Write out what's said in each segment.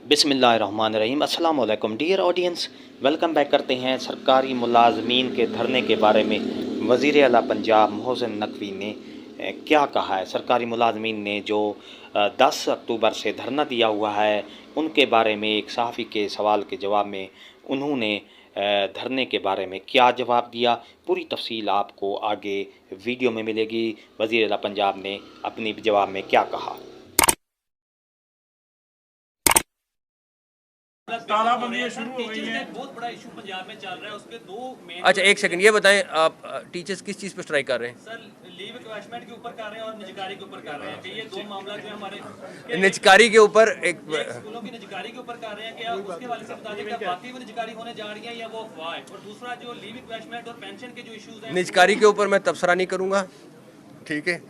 बिस्मिल्लाहिर्रहमानिर्रहीम। अस्सलाम वालेकुम डियर ऑडियंस, वेलकम बैक करते हैं। सरकारी मुलाजमीन के धरने के बारे में वज़ीर आला पंजाब मोहसिन नकवी ने क्या कहा है। सरकारी मुलाजमीन ने जो 10 अक्टूबर से धरना दिया हुआ है, उनके बारे में एक सहाफ़ी के सवाल के जवाब में उन्होंने धरने के बारे में क्या जवाब दिया, पूरी तफसील आपको आगे वीडियो में मिलेगी। वज़ीर आला पंजाब ने अपनी जवाब में क्या कहा। तालाबंदी शुरू हो गई है। बहुत बड़ा इशू पंजाब में चल रहा है, उसके दो मेन। अच्छा एक सेकंड, ये बताएं आप टीचर्स किस चीज़ पे स्ट्राइक कर रहे हैं? सर, लीव इक्वेशमेंट के ऊपर कर रहे हैं और निजकारी के ऊपर कर रहे हैं कि ये दो मामला जो है हमारे निजकारी के ऊपर एक स्कूलों की निजकारी के ऊपर कर रहे हैं कि आप उसके वाले से बता दें कि बाकी वो निजकारी होने जा रही है या वो अफवाह है। और दूसरा जो लीव इक्वेशमेंट और पेंशन के जो इशूज हैं, निजकारी के ऊपर मैं तबसरा नहीं करूँगा, ठीक है,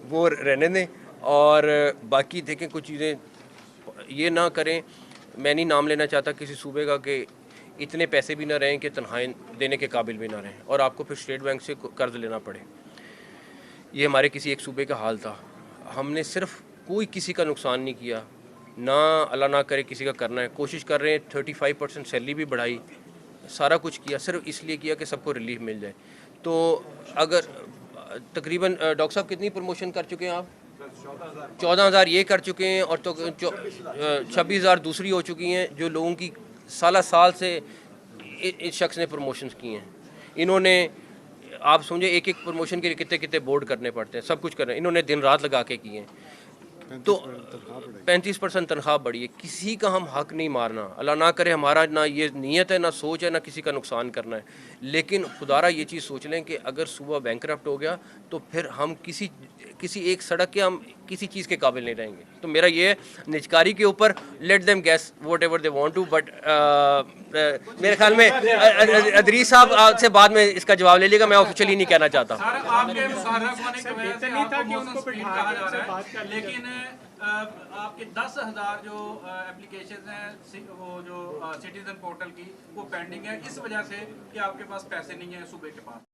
वो रहने दें। और बाकी देखें कुछ चीज़ें ये ना करें। मैं नहीं नाम लेना चाहता किसी सूबे का कि इतने पैसे भी ना रहें कि तनख्वाहें देने के काबिल भी ना रहें और आपको फिर स्टेट बैंक से कर्ज लेना पड़े। ये हमारे किसी एक सूबे का हाल था। हमने सिर्फ कोई किसी का नुकसान नहीं किया, ना अल्लाह ना करे किसी का करना है। कोशिश कर रहे हैं 35% सैलरी भी बढ़ाई, सारा कुछ किया, सिर्फ इसलिए किया कि सबको रिलीफ मिल जाए। तो अगर तकरीबन डॉक्टर साहब कितनी प्रमोशन कर चुके हैं आप? 14,000 ये कर चुके हैं और तो 26,000 दूसरी हो चुकी हैं जो लोगों की साल से इस शख्स ने प्रमोशंस की हैं। इन्होंने आप समझे एक एक प्रमोशन के लिए कितने कितने बोर्ड करने पड़ते हैं, सब कुछ कर रहे हैं, इन्होंने दिन रात लगा के किए हैं। तो 35% तनख्वाह बढ़ी है। किसी का हम हक नहीं मारना, अल्लाह ना करे, हमारा ना ये नीयत है, ना सोच है, ना किसी का नुकसान करना है। लेकिन खुदारा ये चीज़ सोच लें कि अगर सूबा बैंकरप्ट हो गया तो फिर हम किसी एक सड़क के हम किसी चीज़ के काबिल नहीं रहेंगे। तो मेरा ये है, निजकारी के ऊपर let them guess whatever they want to, but मेरे ख्याल में अदरीस साहब से बाद में इसका जवाब ले लीजिएगा, मैं ऑफिशियली नहीं कहना चाहता। आपके मुशारफ होने की वजह से आपको मोहसिन स्पीड कहा जा रहा है, लेकिन आपके 10,000 जो एप्लीकेशन हैं वो जो सिटीजन पोर्टल की वो पेंडिंग है इस वजह से कि आपके पास पैसे नहीं है सूबे के पास।